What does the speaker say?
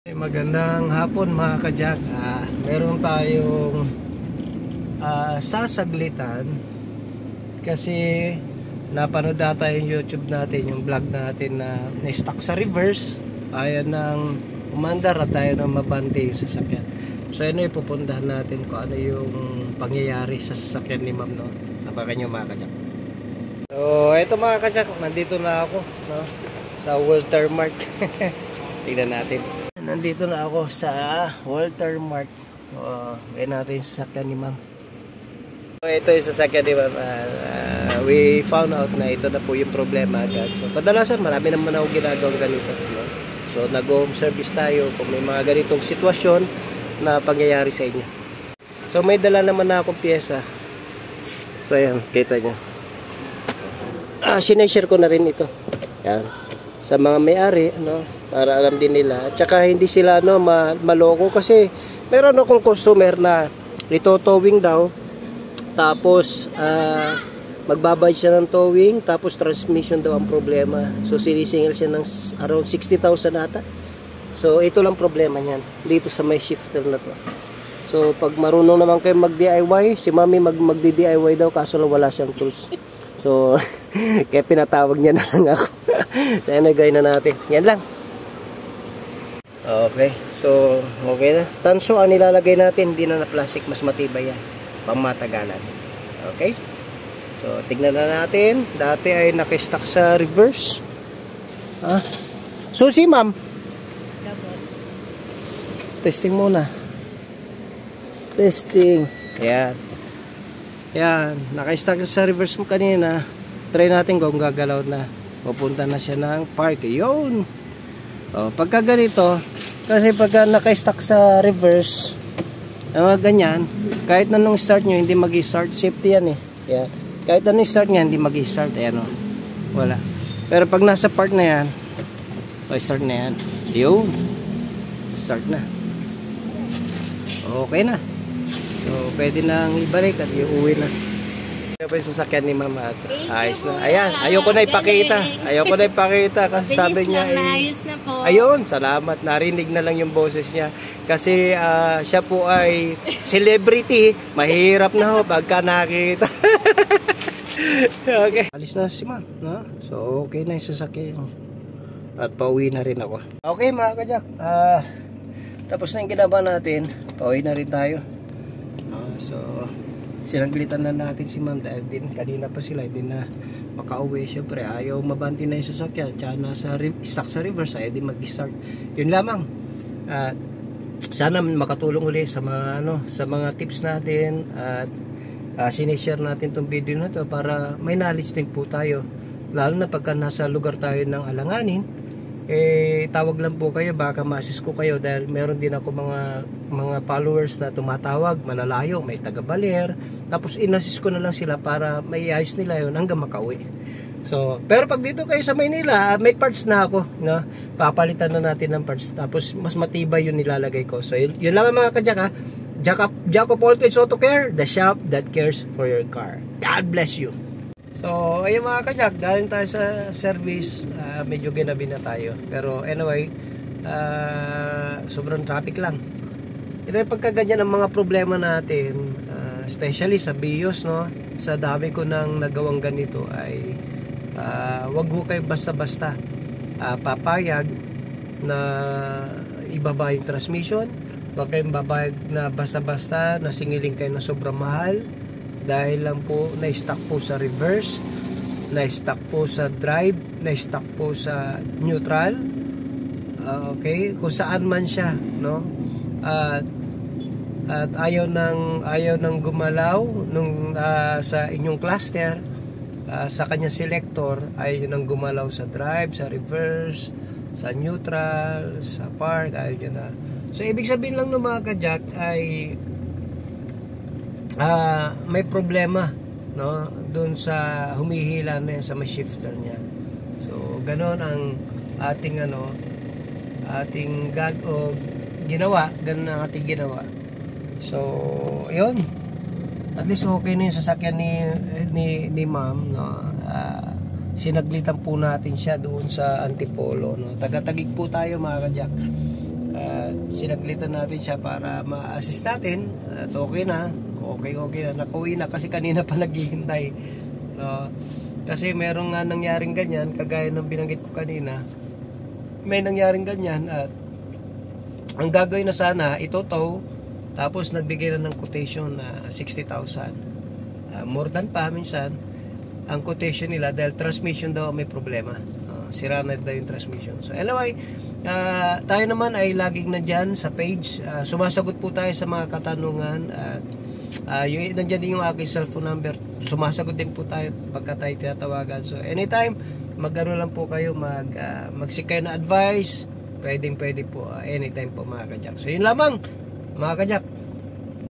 Magandang hapon mga ka-Jack. Meron tayong sasaglitan kasi napanood data yung YouTube natin, yung vlog natin na na-stuck sa reverse. Ayaw ng umandar at ayaw ng mabante yung sasakyan. So ano ipupuntahan natin kung ano yung pangyayari sa sasakyan ni Ma'am, no? Abakan nyo mga ka-Jack. So ito mga ka-Jack, nandito na ako, no? Sa Walter Mart. Tignan natin. Nandito na ako sa Walter Mart. Gaya natin yung sasakyan ni Ma'am. Ito yung sasakyan ni Ma'am. We found out na ito na po yung problema agad. So kadalasan marami naman ako ginagawang ganito, no? So nag-home service tayo kung may mga ganitong sitwasyon na pangyayari sa inyo. So may dala naman na akong pyesa. So ayan, kita nyo. Sineshare ko na rin ito. Yan. Sa mga may-ari, no, para alam din nila. At saka hindi sila maloko kasi meron akong customer na ito-towing daw. Tapos magbabayad siya ng towing, tapos transmission daw ang problema. So sinisingil siya ng around 60,000 ata. So ito lang problema niyan dito sa may shifter na to. So pag marunong naman kayo mag-DIY, si Mami magdi-DIY daw kaso wala siyang tools. So kaya pinatawag niya na lang ako. So gawin na natin. Yan lang. Okay. So okay na. Tanso ang nilalagay natin, hindi na plastic, mas matibay yan. Pangmatagalan. Okay. So tignan na natin. Dati ay naka-stuck sa reverse. Susi Ma'am. Testing muna. Testing. Yan. Yan. Naka-stuck sa reverse mo kanina. Try natin kung gagalaw na. Pupunta na siya ng park. Yun. Pagka ganito, kasi pagka naka-stuck sa reverse, ganyan, kahit na nung start nyo, hindi mag-start. Safety yan eh. Yeah. Kahit na nung start nyo, hindi mag-start. Ayan o. Wala. Pero pag nasa park na yan, start na yan. Yun. Start na. Okay na. So, pwede nang ibalik at iuwi na. Ito pa yung sasakyan ni Mama. Ayos na. Ayan, ayoko na ipakita. Ayoko na ipakita kasi sabi niya ayos na po. Ayun, salamat. Narinig na lang yung boses niya. Kasi siya po ay celebrity. Mahirap na ho pagka nakita. Okay. Alis na si Ma'am, no? So, okay na yung sasakyan. At pauwi na rin ako. Okay mga ka-Jack. Tapos na yung ginawa natin. Pauwi na rin tayo. So, sinaglitan na natin si Ma'am dahil din kanina pa sila hindi na makauwi. Syempre ayaw mabanti na yung sasakyan, tsaka nasa stuck sa reverse, ayaw din mag-start. Yun lamang. Sana makatulong ulit sa mga sa mga tips natin at sinishare natin tong video na to para may knowledge din po tayo, lalo na pagka nasa lugar tayo ng alanganin. Tawag lang po kayo, baka ma-assist ko kayo dahil meron din ako mga followers na tumatawag malalayo, may taga-Baler, tapos in-assist ko na lang sila para may ayos nila yun hanggang makauwi. So, pero pag dito kayo sa Maynila, may parts na ako, no? Papalitan na natin ng parts, tapos mas matibay yung nilalagay ko. So yun lang mga ka-Jack, Jack of all trades auto care, the shop that cares for your car. God bless you. So, ayun mga ka-Jack, galing tayo sa service, medyo ginabi na tayo. Pero anyway, sobrang traffic lang. Yun ay pagkaganyan ang mga problema natin, especially sa BIOS, no? Sa dami ko nang nagawang ganito ay wag ho kayo basta-basta papayag na ibaba yung transmission. Wag kayong babayag na basta-basta na singiling kayo na sobrang mahal. Dahil lang po na-stuck po sa reverse, na-stuck po sa drive, na-stuck po sa neutral. Okay, kung saan man siya, no? At ayaw nang gumalaw nung sa inyong cluster, sa kanyang selector, ayaw nang gumalaw sa drive, sa reverse, sa neutral, sa park, ayaw niya na. So ibig sabihin lang ng mga ka-Jack ay may problema, no, doon sa humihila na yan sa may shifter niya. So ganon ang ating ating ginawa, ganon ang ating ginawa. So ayun, at least okay na yung sasakyan ni Ma'am, no? Sinaglitan po natin siya doon sa Antipolo, no? Taga-Tagig po tayo mga ka-Jack. sinaglitan natin siya para ma-assist natin at okay na, nakauwi na kasi kanina pa naghihintay, no? Kasi merong nga nangyaring ganyan, kagaya ng binanggit ko kanina, may nangyaring ganyan at ang gagawin na sana ito tapos nagbigay na ng quotation na 60,000, more than pa minsan ang quotation nila dahil transmission daw may problema, sira na daw yung transmission. So anyway, tayo naman ay laging nandyan sa page, sumasagot po tayo sa mga katanungan at nandyan din yung aking cellphone number, sumasagot din po tayo pagka tayo tinatawagan. So anytime magano lang po kayo, magsik kayo na advice, pwede po anytime po mga kajak. So yun lamang mga kajak.